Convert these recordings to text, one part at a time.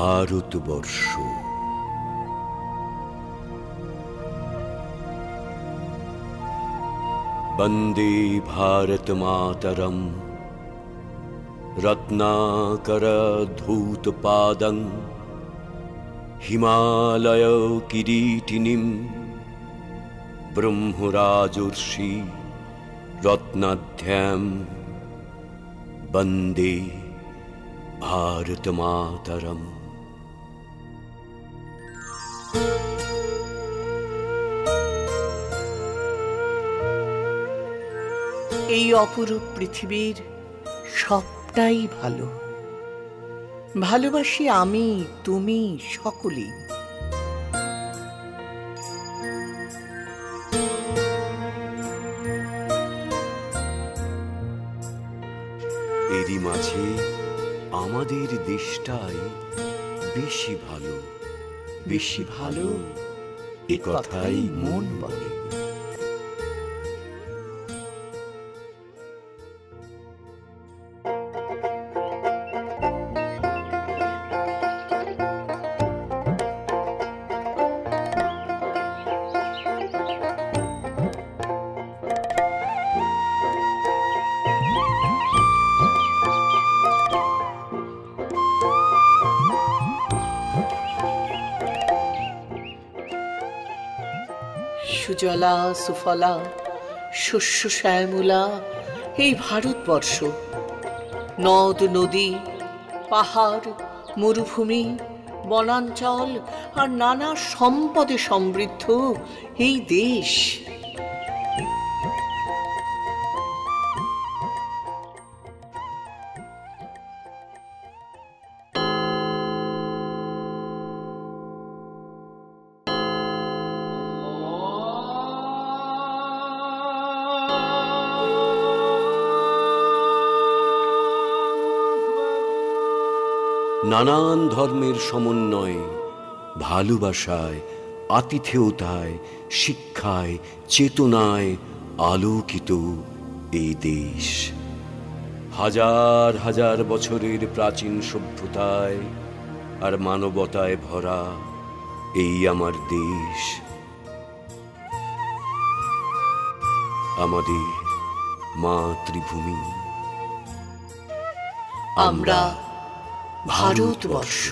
ভারতবর্ষ। বন্দে ভারত মাতরম রত্নাকর ধূত পাদং হিমালয় কিরীটিনীম ব্রহ্মরাজর্ষি রত্নাঢ্যাম বন্দে ভারত মাতরম। এই অপরূপ পৃথিবীর সবটাই ভালো, ভালোবাসি আমি, তুমি, সকলেই। এরই মাঝে আমাদের দেশটাই বেশি ভালো, বেশি ভালো, এ কথাই মন বলে। সুজলা সুফলা শস্য শ্যামলা এই ভারতবর্ষ, নদ নদী পাহাড় মরুভূমি বনাঞ্চল আর নানা সম্পদে সমৃদ্ধ এই দেশ। নানান ধর্মের সমন্বয়ে, ভালোবাসায়, আতিথেয়তায়, শিক্ষায়, চেতনায় আলোকিত এই দেশ। হাজার হাজার বছরের প্রাচীন সভ্যতায় আর মানবতায় ভরা এই আমার দেশ, আমাদের মাতৃভূমি। আমরা ভারতবর্ষ।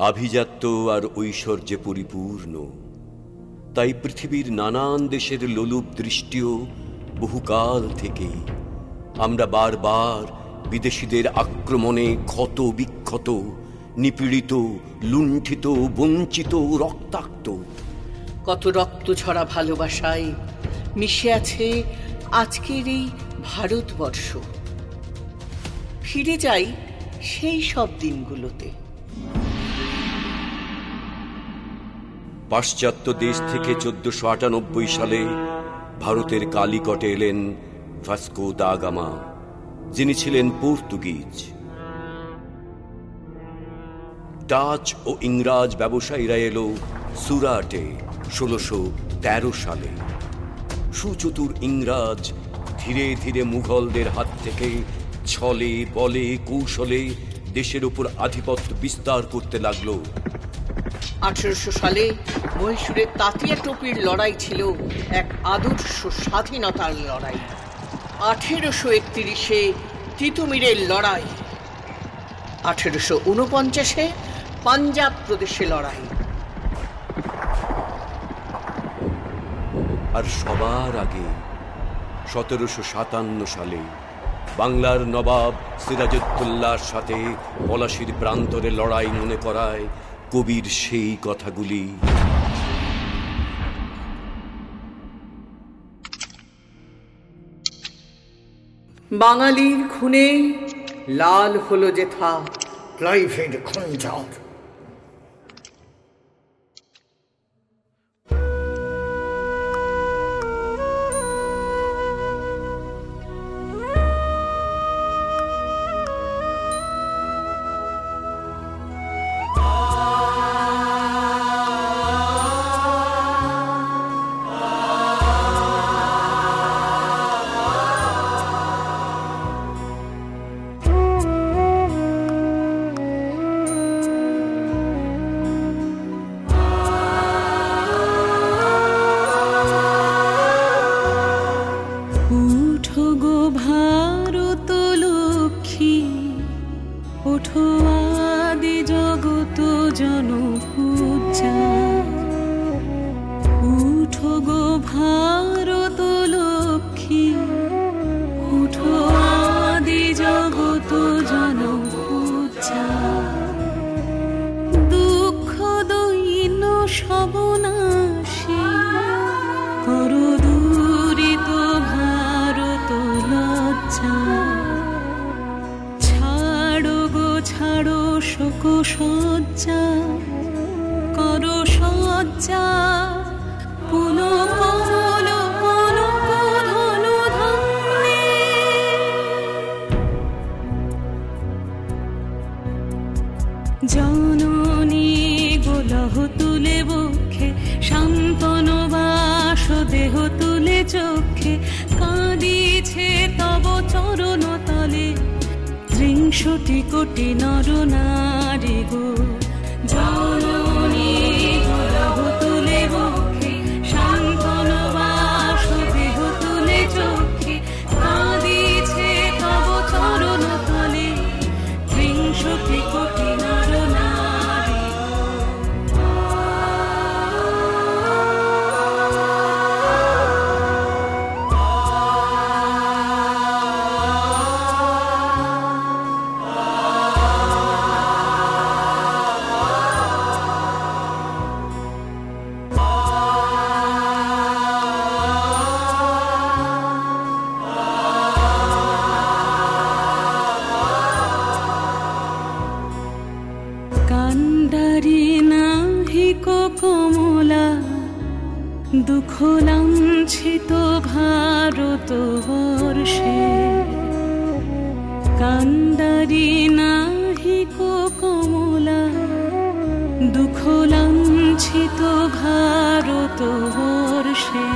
আভিজাত্য আর ঐশ্বর্যে পরিপূর্ণ। তাই পৃথিবীর নানান দেশের লোলুপ দৃষ্টিও বহুকাল থেকেই আমরা বারবার বিদেশিদের আক্রমণে ক্ষত বিক্ষত, নিপীড়িত, লুণ্ঠিত, বঞ্চিত, রক্তাক্ত। কত রক্ত ঝরা ভালোবাসায় মিশে আছে আজকের এই ভারতবর্ষ। ফিরে যাই সেই সব দিনগুলোতে। পাশ্চাত্য দেশ থেকে 1498 সালে ভারতের কালিকটে এলেন ভাস্কো দা গামা, যিনি ছিলেন পর্তুগিজ। ডাচ ও ইংরাজ ব্যবসায়ীরা এলো সুরাটে 1613 সালে। সুচতুর ইংরাজ ধীরে ধীরে মুঘলদের হাত থেকে ছলে বলে কৌশলে দেশের উপর আধিপত্য বিস্তার করতে লাগলো। 1800 সালে মহীশূরের তাতিয়া টোপির লড়াই ছিল এক আদর্শ স্বাধীনতার লড়াই। 1831-এ তিতুমিরের লড়াই, 1849-এ পাঞ্জাব প্রদেশে লড়াই। আর সবার আগে 1757 সালে বাংলার নবাব সিরাজউদ্দৌলার সাথে পলাশীর প্রান্তরে লড়াই মনে করায় কবির সেই কথাগুলি। বাঙালির খুনে লাল হলো যেথা ক্লাইভের খঞ্জর। জননী গোলহ তুলে বক্ষে, শান্তনু বাস দেহ তুলে চক্ষে, কাঁদিছে তব চরণ তলে 30 কোটি নর নারী গো। জননী গোলহ তুলে বক্ষে, শান্তনু বাস দেহ তুলে চক্ষে, কাঁদিছে তব চরণ তলে 30 কোটি নর নারী গো। কান্ডারি নাহিক কমলা, দুঃখ লাঞ্ছিত ভারত বর্ষে। কান্ডারি নাহিক কমলা, দুঃখ লাঞ্ছিত ভারত বর্ষে।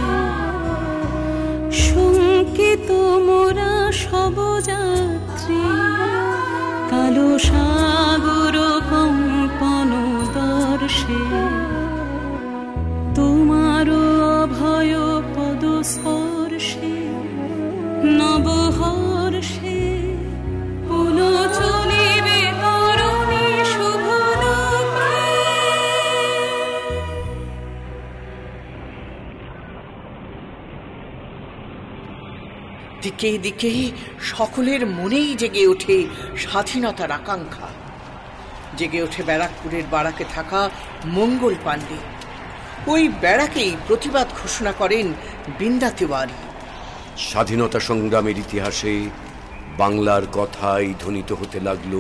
শঙ্কিত মোরা সব যাত্রী, কালো সাগর কম্পন দর্শে। তোমার অভয় পদ স্পর্শে, নবহর্ষে পুনঃ চলিবে তরুণী শুভ লক্ষ্যে। দিকে দিকে সকলের মনেই জেগে ওঠে স্বাধীনতার আকাঙ্ক্ষা। জেগে ওঠে ব্যারাকপুরের বারাকে থাকা মঙ্গল পাণ্ডে। ওই ব্যারাকেই প্রতিবাদ ঘোষণা করেন বিন্দা তিওয়ারি। স্বাধীনতা সংগ্রামের ইতিহাসে বাংলার কথাই ধ্বনিত হতে লাগল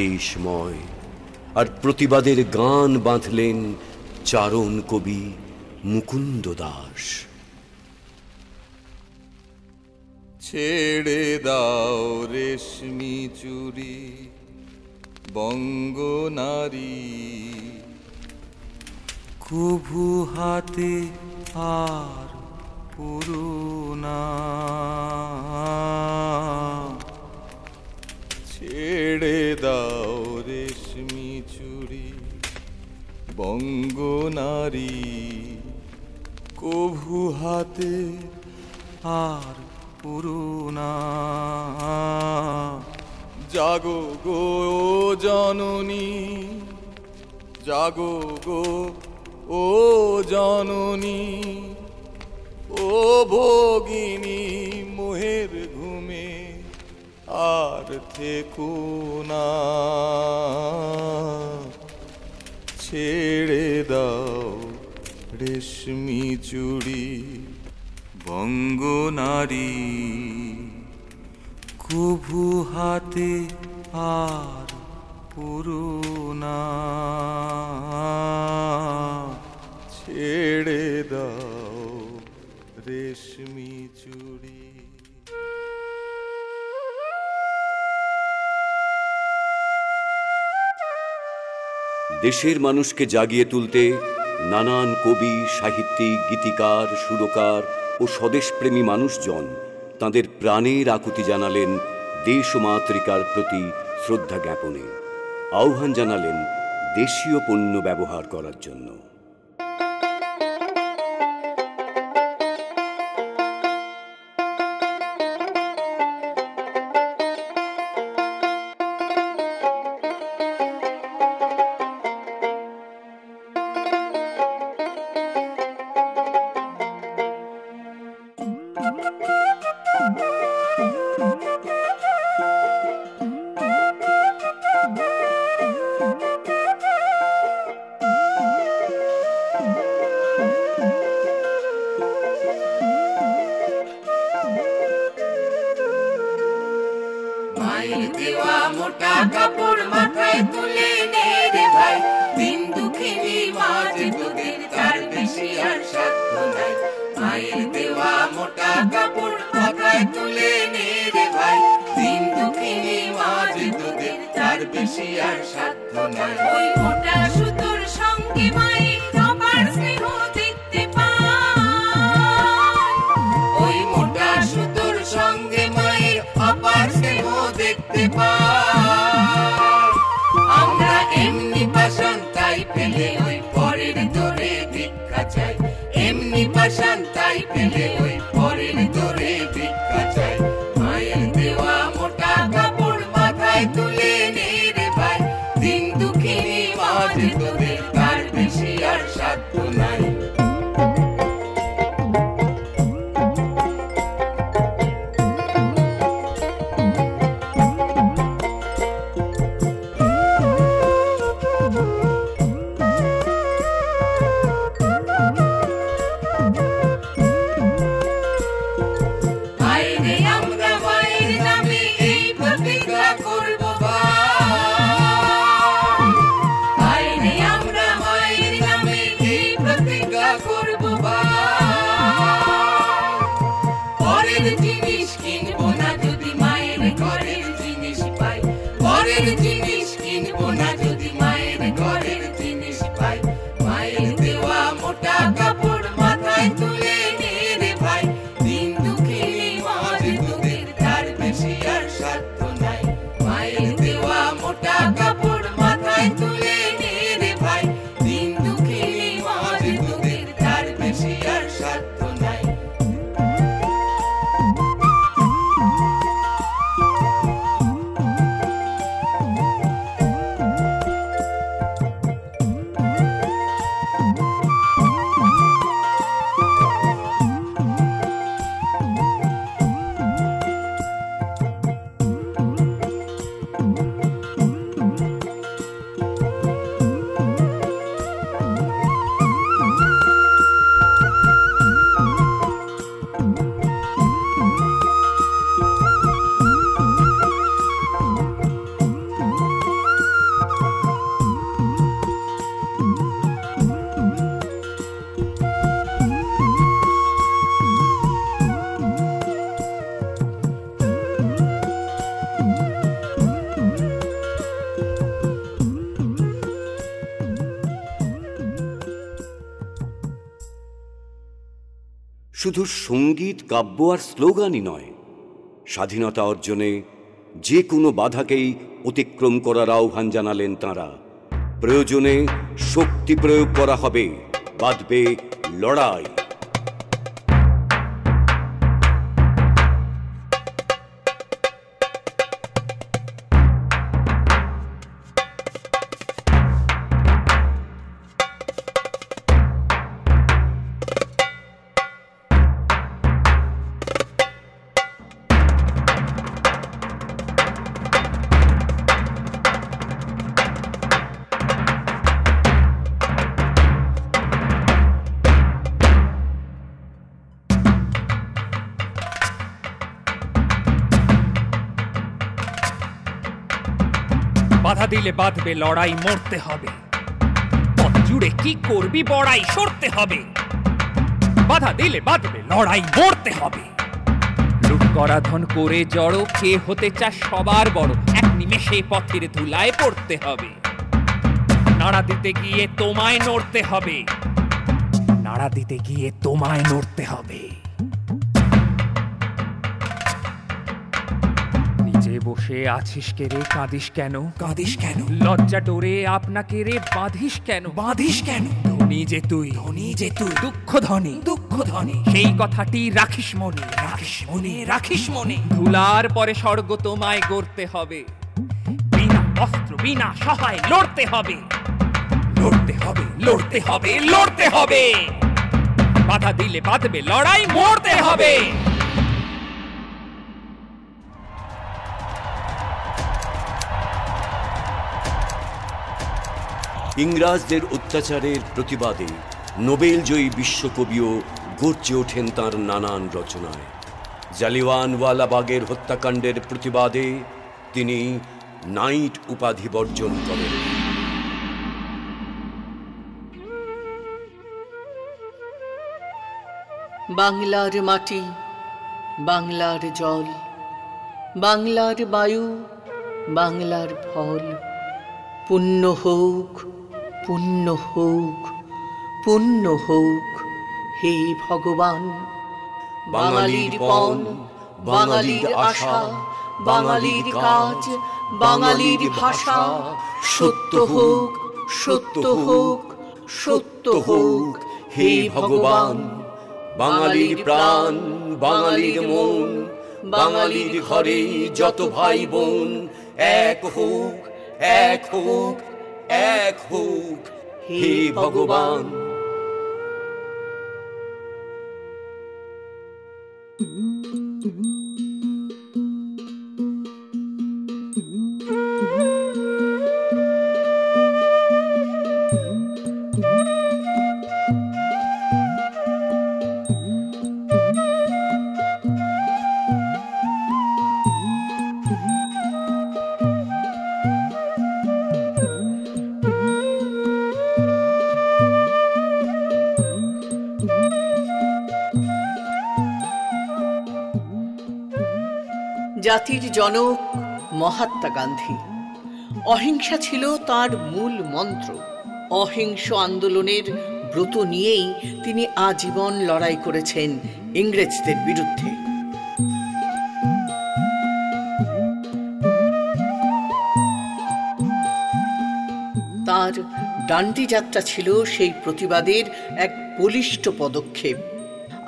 দেশময়। আর প্রতিবাদের গান বাঁধলেন চারণ কবি মুকুন্দ দাস। ছেড়ে দাও রেশমি চুরি বঙ্গ নারী, কভু হাতে আর পুরোনা। ছেড়ে দাও রেশমি চুরি বঙ্গ নারী, কভু হাতে আর পুরোনা। জাগো গো জননী, জাগো গো ও জননী, ও ভোগিনী মোহের ঘুমে আর থেকো না। ছেড়ে দাও রেশমি চুড়ি বঙ্গ নারী, কভু হাতে আর পুরোনা। ছেড়ে দাও রেশমি চুড়ি। দেশের মানুষকে জাগিয়ে তুলতে নানান কবি, সাহিত্যিক, গীতিকার, সুরকার ও স্বদেশপ্রেমী মানুষজন তাঁদের প্রাণের আকুতি জানালেন দেশ ও মাতৃকার প্রতি শ্রদ্ধা জ্ঞাপনে। আহ্বান জানালেন দেশীয় পণ্য ব্যবহার করার জন্য। মোটা কাপড় মাথায় তুলে নে রে ভাই, দিন দুঃখিনী মাঝ তোদের তার বেশি আর সাধ্য নাই। মায়ের দেওয়া মোটা কাপড় মাথায় তুলে নে রে ভাই, দিন দুঃখিনী মাঝ তোদের তার বেশি আর সাধ্য নাই। ওই মোটা সুতোর সঙ্গে মায়ের অপার স্নেহ দেখতে পাই, ওই মোটা সুতোর সঙ্গে মায়ের অপার স্নেহ দেখতে পাই। আমরা এমনি পাষাণ তাই পেলে ওই পরের দরে ভিক্ষা চাই, এমনি পাষাণ তাই পেলে ওই পরের দরে ভিক্ষা চাই। মায়ের দেওয়া মোটা কাপড় মাথায় তুলে নে রে ভাই, দিন দুঃখিনী মাঝ তোদের তার বেশি আর সাধ্য নাই। জিনিস কিনবো না যদি মায়ের ঘরের জিনিস পাই। মায়ের দেওয়া মোটা কাপড় মাথায় তুলে নে রে ভাই, দিন দুঃখিনী মাঝ তোদের তার বেশি আর সাধ্য নাই। মায়ের দেওয়া মোটা কাপড় মাথায় তুলে নে রে ভাই, দিন দুঃখিনী মাঝ তোদের তার বেশি আর সাধ্য নাই। শুধু সঙ্গীত, কাব্য আর স্লোগানই নয়, স্বাধীনতা অর্জনে যে কোনো বাধাকেই অতিক্রম করার আহ্বান জানালেন তাঁরা। প্রয়োজনে শক্তি প্রয়োগ করা হবে, বাঁধবে লড়াই। বাধা দিলে বাঁধবে লড়াই, মরতে হবে। পথ জুড়ে কি করবি বড়াই, সরতে হবে। বাধা দিলে বাঁধবে লড়াই, মরতে হবে। লুট করা ধন করে জড়ো, কে হতে চাস সবার বড়, এক নিমেষে পথের ধুলায় পড়তে হবে। নাড়া দিতে গিয়ে তোমায় নড়তে হবে, নাড়া দিতে গিয়ে তোমায় নড়তে হবে। নিচে বসে আছিস কে রে, কাঁদিস কেন, কাঁদিস কেন? লজ্জা ডোরে আপনাকে রে বাঁধিস কেন, বাঁধিস কেন? ধনী যে তুই, ধনী যে তুই, দুঃখ ধনী, দুঃখ ধনী, সেই কথাটি রাখিস মনে, রাখিস মনে, রাখিস মনে। ধুলার পরে স্বর্গ তোমায় গড়তে হবে, বিনা অস্ত্র বিনা সহায় লড়তে হবে, লড়তে হবে, লড়তে হবে, লড়তে হবে। বাধা দিলে বাঁধবে লড়াই, মরতে হবে। ইংরাজদের অত্যাচারের প্রতিবাদে নোবেলজয়ী বিশ্বকবিও গর্জে ওঠেন তাঁর নানান রচনায়। জালিয়ানওয়ালাবাগের হত্যাকাণ্ডের প্রতিবাদে তিনি নাইট উপাধি বর্জন করেন। বাংলার মাটি, বাংলার জল, বাংলার বায়ু, বাংলার ফল, পুণ্য হোক, পুণ্য হোক, পুণ্য হোক হে ভগবান। বাঙালির পণ, বাঙালির আশা, বাঙালির কাজ, বাঙালির ভাষা, সত্য হোক, সত্য হোক, সত্য হোক হে ভগবান। বাঙালির প্রাণ, বাঙালির মন, বাঙালির ঘরে যত ভাই বোন, এক হোক, এক হোক, এক হোক হে ভগবান। জাতির জনক মহাত্মা গান্ধী। অহিংসা ছিল তার মূল মন্ত্র। অহিংস আন্দোলনের ব্রত নিয়েই তিনি আজীবন লড়াই করেছেন ইংরেজদের বিরুদ্ধে। তার ডান্ডি যাত্রা ছিল সেই প্রতিবাদের এক বলিষ্ঠ পদক্ষেপ।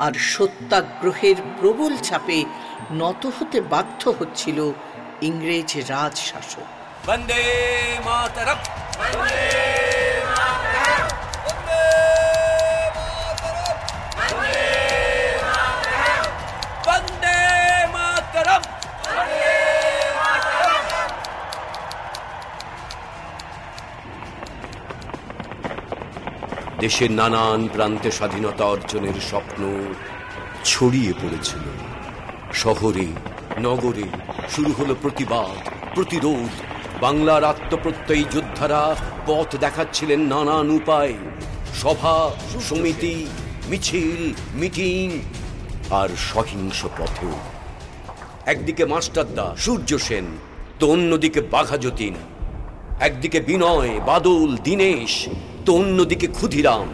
আর সত্যাগ্রহের প্রবল চাপে নত হতে বাধ্য হচ্ছিল ইংরেজ রাজ শাসক। বন্দে মাতরম, বন্দে মাতরম, বন্দে মাতরম, বন্দে মাতরম, বন্দে মাতরম, বন্দে মাতরম। দেশের নানান প্রান্তে স্বাধীনতা অর্জনের স্বপ্ন ছড়িয়ে পড়েছিল। শহরে নগরে শুরু হলো প্রতিবাদ, প্রতিরোধ। বাংলার আত্মপ্রত্যয়ী যোদ্ধারা পথ দেখাচ্ছিলেন নানান উপায়, সভা সমিতি, মিছিল, মিটিং আর সহিংস পথেও। একদিকে মাস্টারদা, সূর্য সেন, তো অন্যদিকে বাঘা যতীন। একদিকে বিনয়, বাদল, দীনেশ, তো অন্যদিকে ক্ষুদিরাম।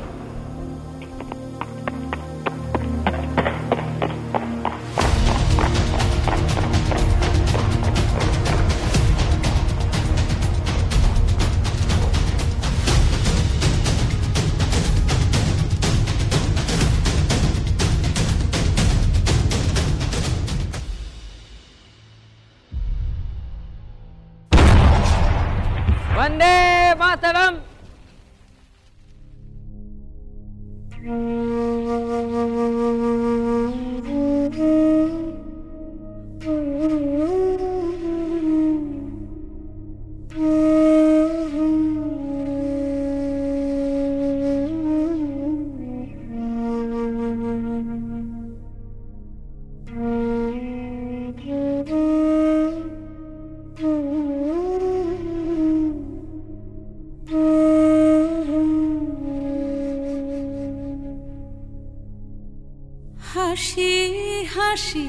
वंदे मातरम। হাসি হাসি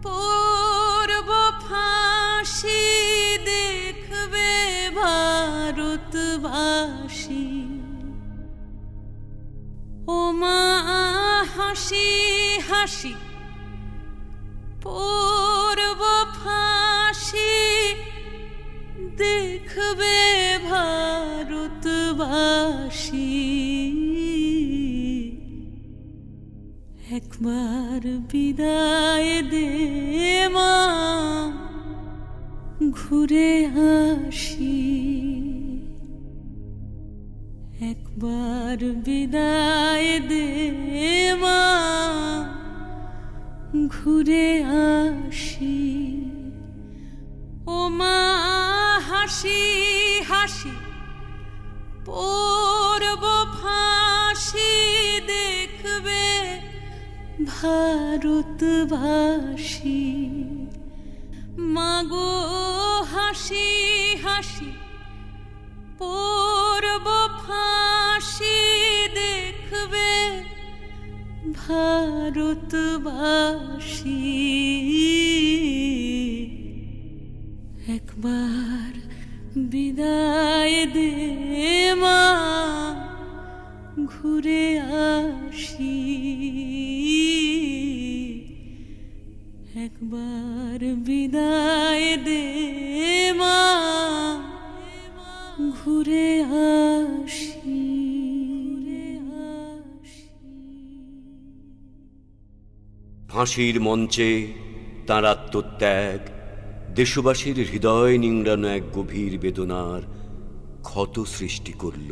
পূর্ব ফাঁসি দেখবে ভারতবাসী। ও মা হাসি হাসি পূর্ব ফাঁসি দেখবে ভারতবাসী। একবার বিদায় দে মা ঘুরে আসি। একবার বিদায় দে মা ঘুরে আসি। ও মা হাসি হাসি পূর্ব ফাঁসি দেখবে ভারতবাসী। মাগো হাসি হাসি পূর্ব ফাঁসি দেখবে ভারতবাসী। একবার বিদায় দে মা ঘুরে আসি। একবার বিদায় দে মা ঘুরে আসি। ফাঁসির মঞ্চে তাঁর আত্মত্যাগ দেশবাসীর হৃদয় নিংড়ানো এক গভীর বেদনার ক্ষত সৃষ্টি করল।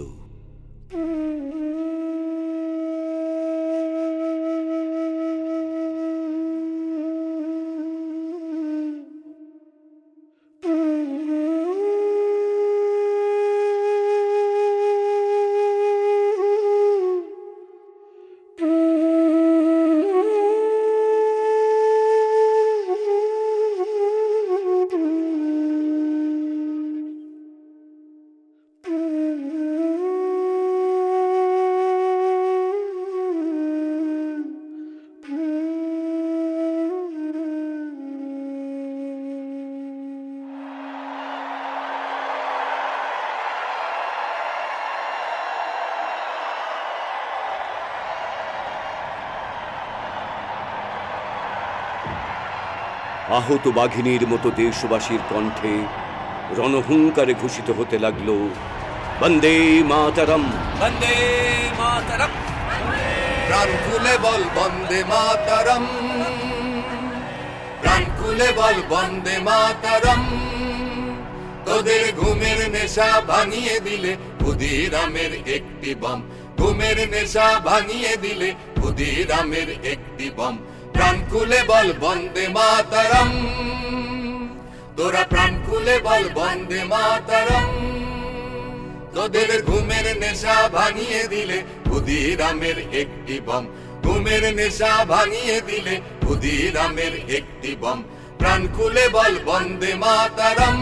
আহত বাঘিনীর মতো দেশবাসীর কণ্ঠে রণহুঙ্কারে ঘোষিত হতে লাগল, বন্দে মাতরম, বন্দে মাতরম। প্রাণ খুলে বল বন্দে মাতরম, প্রাণ খুলে বল বন্দে মাতরম। তোদের ঘুমের নেশা ভাঙিয়ে দিলে ক্ষুদিরামের একটি বম, ঘুমের নেশা ভাঙিয়ে দিলে ক্ষুদিরামের একটি বম। প্রাণ খুলে বল বন্দে মাতরম, তোরা প্রাণ খুলে বল বন্দে মাতরম। তোদের ঘুমের নেশা ভাঙিয়ে দিলে ক্ষুদিরামের একটি বম, ঘুমের নেশা ভাঙিয়ে দিলে ক্ষুদিরামের একটি বম। প্রাণ খুলে বল বন্দে মাতরম,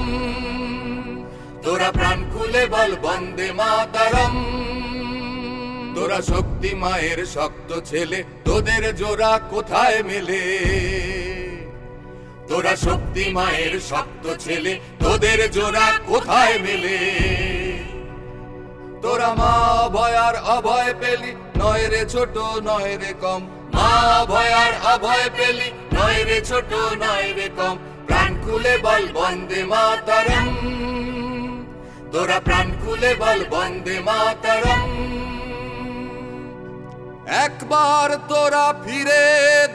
তোরা প্রাণ খুলে বল বন্দে মাতরম। তোরা শক্তি মায়ের শক্ত ছেলে, তোদের জোড়া কোথায় মেলে? তোরা শক্তি মায়ের শক্ত ছেলে, তোদের জোড়া কোথায় মেলে? তোরা মা ভয়ার অভয় পেলি, নয় রে ছোট নয় রে কম। মা ভয়ার অভয় পেলি, নয় রে ছোট নয় রে কম। প্রাণ খুলে বল বন্দে মাতরম, তোরা প্রাণ খুলে বল বন্দে মাতরম। একবার তোরা ফিরে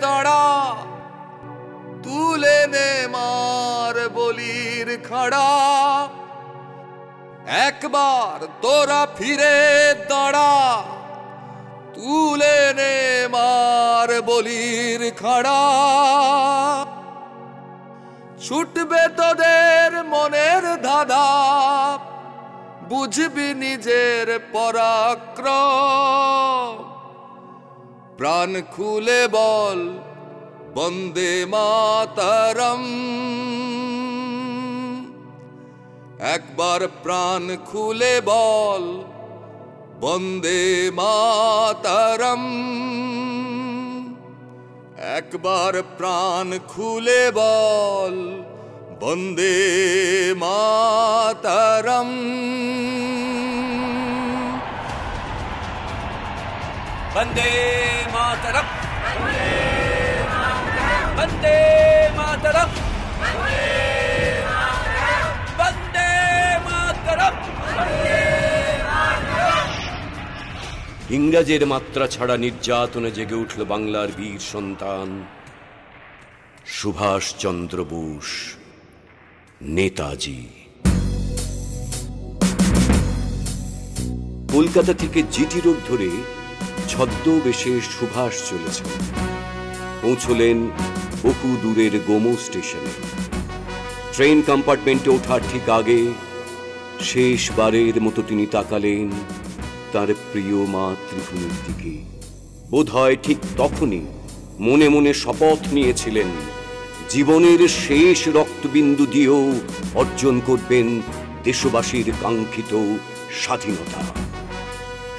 দাঁড়া, তুলে নে মার বলির খাড়া। একবার তোরা ফিরে দাঁড়া, তুলে নে মার বলির খাড়া। ছুটবে তোদের মনের ধাঁধা, বুঝবি নিজের পরাক্রম। প্রাণ খুলে বল বন্দে মাতরম, একবার প্রাণ খুলে বল বন্দে মাতরম। একবার প্রাণ খুলে বল বন্দে মাতরম। বন্দে মাতরম, বন্দে মাতরম, বন্দে মাতরম। ইংরেজের মাত্রা ছাড়া নির্যাতনে জেগে উঠল বাংলার বীর সন্তান সুভাষচন্দ্র বোস, নেতাজি। কলকাতা থেকে জিটি রোড ধরে ছদ্মবেশে সুভাষ চলেছেন। পৌঁছলেন বহু দূরের গোমো স্টেশনে। ট্রেন কম্পার্টমেন্টে ওঠার ঠিক আগে শেষবারের মতো তিনি তাকালেন তার প্রিয় মাতৃভূমির দিকে। বোধহয় ঠিক তখনই মনে মনে শপথ নিয়েছিলেন জীবনের শেষ রক্তবিন্দু দিয়েও অর্জন করবেন দেশবাসীর কাঙ্ক্ষিত স্বাধীনতা।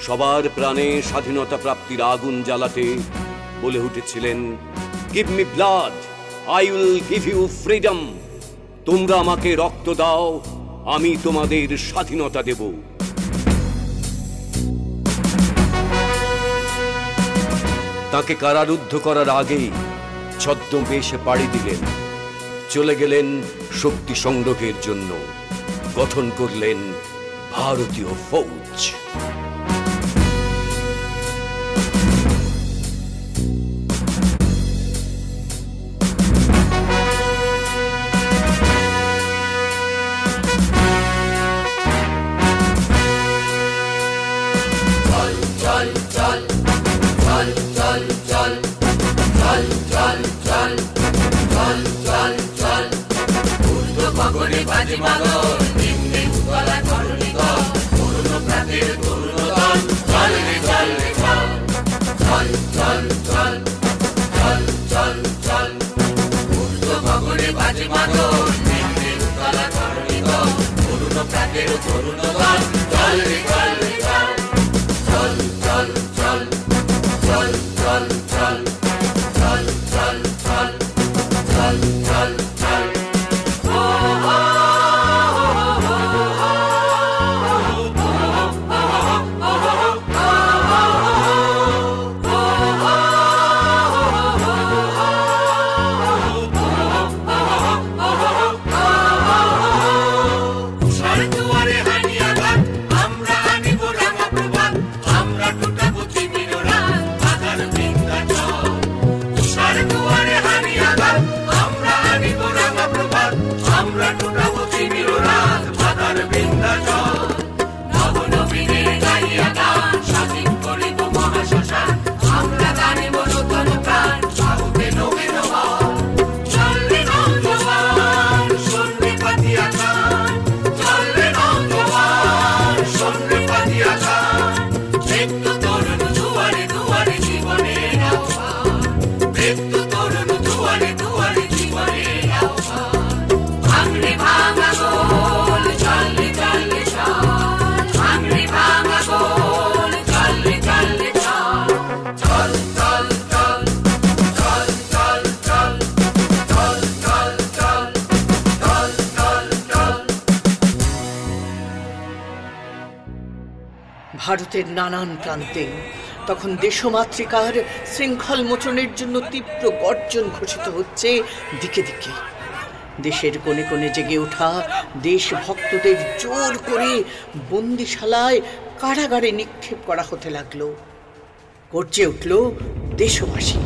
সবার প্রাণে স্বাধীনতা প্রাপ্তির আগুন জ্বালাতে বলে উঠেছিলেন, give me blood, I will give you freedom. তোমরা আমাকে রক্ত দাও, আমি তোমাদের স্বাধীনতা দেব। তাকে কারারুদ্ধ করার আগেই ছদ্মবেশে পাড়ি দিলেন, চলে গেলেন শক্তি সংগ্রহের জন্য, গঠন করলেন ভারতীয় ফৌজ। ভারতের নানান প্রান্তে তখন দেশমাতৃকার শৃঙ্খল মোচনের জন্য তীব্র গর্জন ঘোষিত হচ্ছে দিকে দিকে। দেশের কোণে কোণে জেগে ওঠা দেশভক্তদের জোর করে বন্দিশালায় কারাগারে নিক্ষেপ করা হতে লাগলো। গর্জে উঠল দেশবাসী।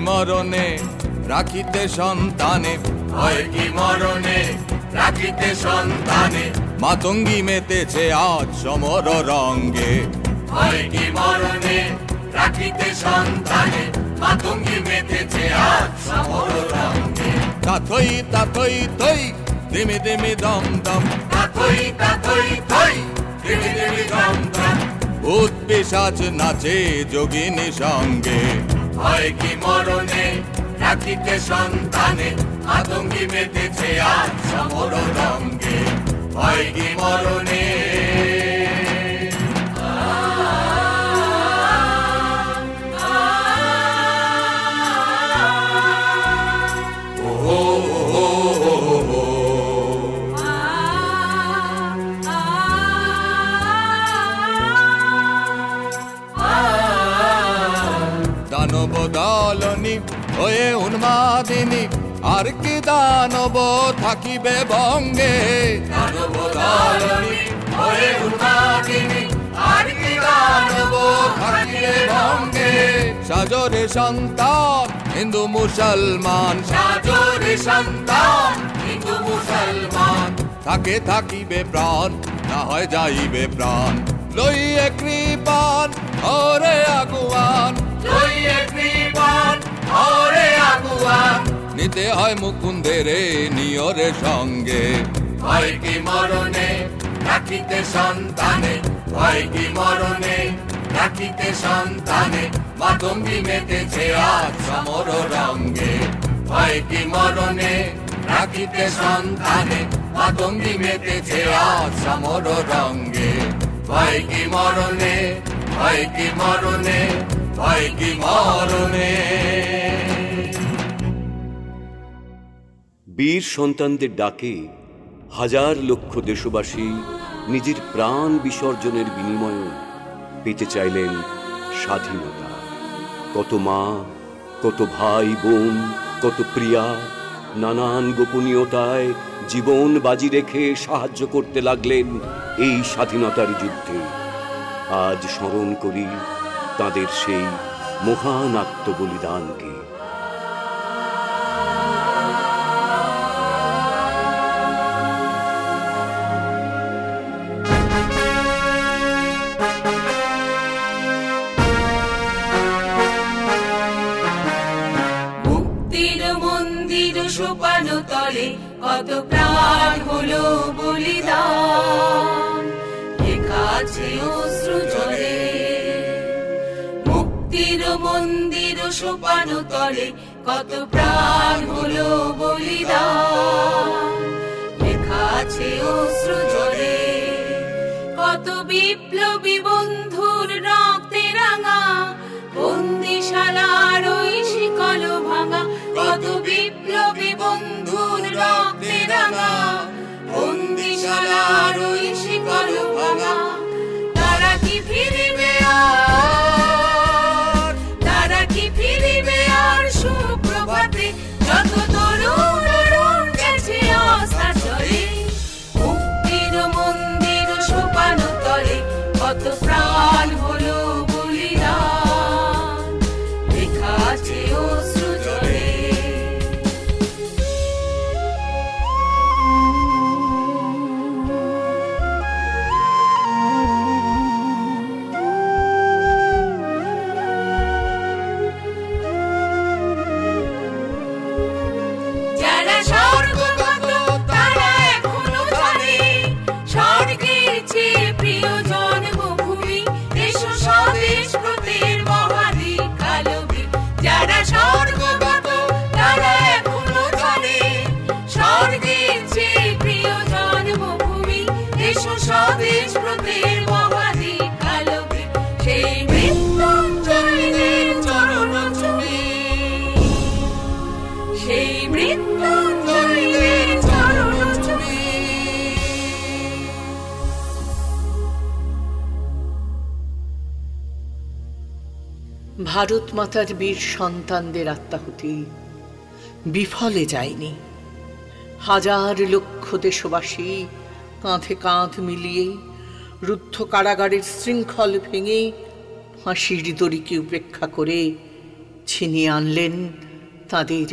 মরণে রাখিতে সন্তানে, হয় কি মরণে রাখিতে সন্তানে, মাতঙ্গী মেতেছে আজ সমর রঙ্গে। হয় কি মরণে রাখিতে সন্তানে, মাতঙ্গী মেতেছে আজ সমর রঙ্গে। তাথই তাথই থই দিমি দিমি দম দম, তাথই তাথই থই দিমি দিমি দম দম, ভূত পিশাচ নাচে যোগিনী সঙ্গে। হয় কি মরণে রাখিতে সন্তানে, মাতঙ্গী মেতেছে আজ সমর রঙ্গে। হয় কি মরণে দানব দলনি হয়ে উন্মাদিনী, আর কি দানব থাকিবে বঙ্গে। দানব দলনি হয়ে উন্মাদিনী, আর কি দানব থাকিবে বঙ্গে। সাজরে সন্তান হিন্দু মুসলমান, সাজরে সন্তান হিন্দু মুসলমান, থাকে থাকিবে প্রাণ না হয় যাইবে প্রাণ। লইয়ে কৃপান ওরে আগুয়ান, লইয়ে কৃপান ওরে আগুয়ান, নিতে হয় মুকুন্দের নিয়রে সঙ্গে। হয় কি মরণে রাখিতে সন্তানে, হয় কি মরণে রাখিতে সন্তানে, মাতঙ্গী মেতেছে আজ সমর রঙ্গে। হয় কি মরণে রাখিতে সন্তানে, মাতঙ্গী মেতেছে আজ সমর রঙ্গে। হয় কি মরণে, হয় কি মরণে, হয় কি মরণে। বীর সন্তানদের ডাকে হাজার লক্ষ দেশবাসী নিজের প্রাণ বিসর্জনের বিনিময়ে পেতে চাইলেন স্বাধীনতা। কত মা, কত ভাই বোন, কত প্রিয়া নানান গোপনীয়তায় জীবন বাজি রেখে সাহায্য করতে লাগলেন এই স্বাধীনতার যুদ্ধে। আজ স্মরণ করি তাদের সেই মহান আত্মবলিদানকে। সোপানো তলে কত প্রাণ হলো বলিদান, লেখা আছে অশ্রু জলে। মুক্তির মন্দির সোপানো তলে কত প্রাণ হলো বলিদান, লেখা আছে অশ্রু জলে। কত বিপ্লবী বন্ধুর রক্তে রাঙা বন্দিশালার ওই শিকল ভাঙা, কত বিপ্লবী বন্ধুর রক্তে রাঙা বন্দিশালার ওই শিকল ভাঙা। তারা কি ফিরিবে আর, তারা কি ফিরিবে আর সুপ্রভাতে, যত তরুণ তরুণ গেছে আশা চলে। মুক্তির মন্দির সোপানো তলে কত প্রাণ হলো বলিদান, লেখা আছে অশ্রু জলে। যারা স্বর্গগত তারা এখনো জানে স্বর্গের চেয়ে প্রিয় জন্মভূমি, এসো স্বদেশ ব্রতের মহাদীক্ষা লোভী। যারা স্বর্গগত তারা এখনো জানে স্বর্গের চেয়ে প্রিয় জন্মভূমি, এসো স্বদেশ ব্রতের মহাদীক্ষা লোভী। সেই মৃত্যুঞ্জয়ের চরণ চুমি, সেই মৃত্যুঞ্জয়ের চরণ চুমি। ভারত মাতার বীর সন্তানদের আত্মাহুতি বিফলে যায়নি। হাজার লক্ষ দেশবাসী কাঁধে কাঁধ মিলিয়ে রুদ্ধ কারাগারের শৃঙ্খল ভেঙে ফাঁসির দড়িকে উপেক্ষা করে ছিনিয়ে আনলেন তাদের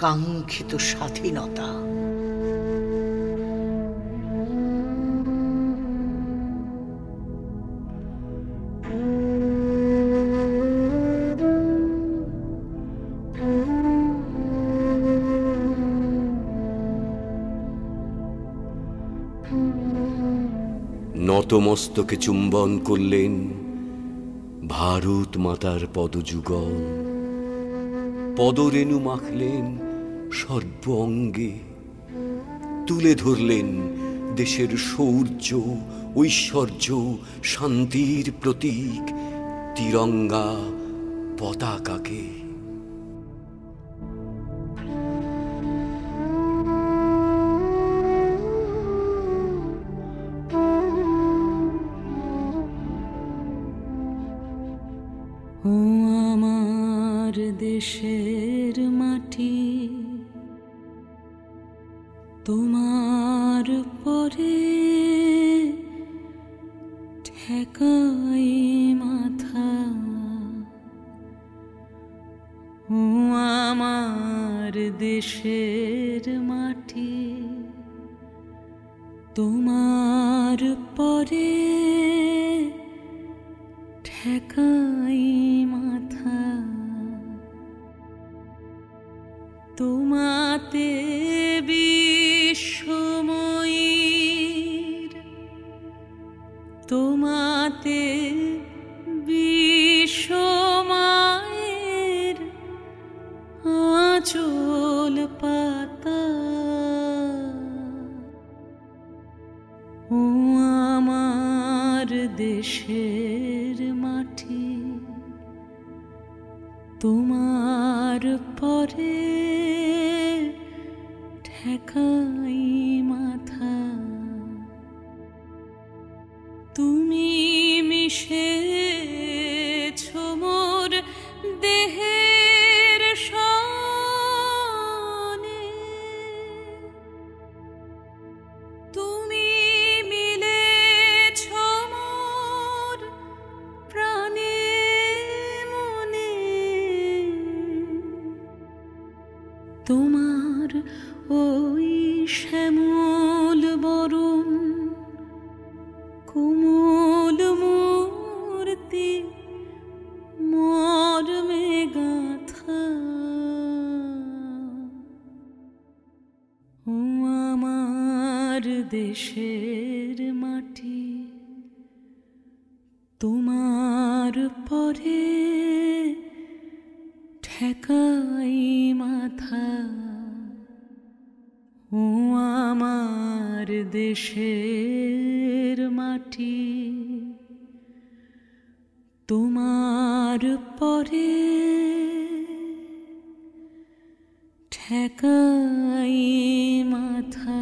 কাঙ্ক্ষিত স্বাধীনতা। নতমস্তকে চুম্বন করলেন ভারত মাতার পদযুগল, পদরেণু মাখলেন সর্ব অঙ্গে, তুলে ধরলেন দেশের শৌর্য, ঐশ্বর্য, শান্তির প্রতীক তিরঙ্গা পতাকাকে। ও আমার দেশের মাটি, তোমার পরে ঠেকাই মাথা। ও আমার দেশের মাটি, তোমার পরে ঠেকাই মাথা। তোমাতে বিশ্বময়ীর, তোমাতে বিশ্বমায়ের আঁচল পাতা। ও আমার দেশের মাটি, তোমার পরে ঠেকাই মাথা। তুমি মিশেছ মোর দেহের সনে, তুমি মিলেছ মোর প্রাণে মনে। তোমার ওই শ্যামল বরণ কোমল মূর্তি মর্মে গাথা। ও আমার দেশের মাটি, তোমার পরে ঠেকাই মাথা। ও আমার দেশের মাটি, তোমার পরে ঠেকাই মাথা।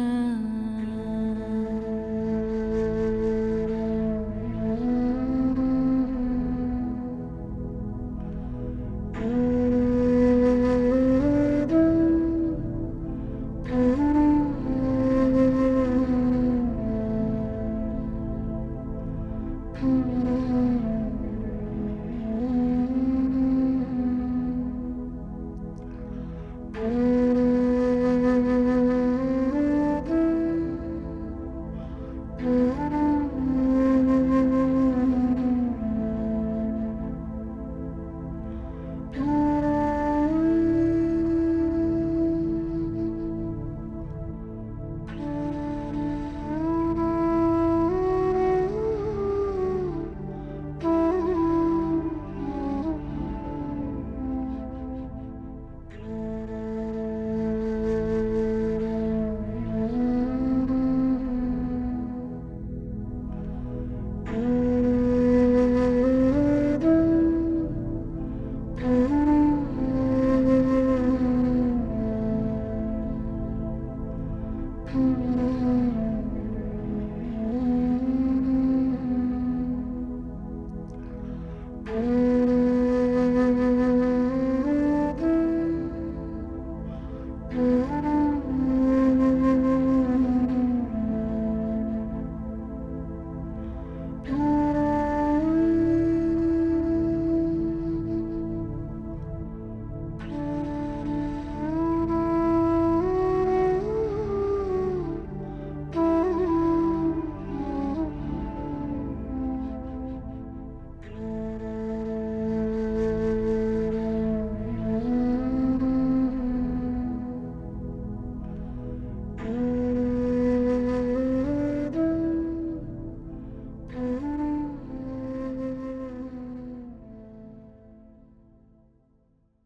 Oh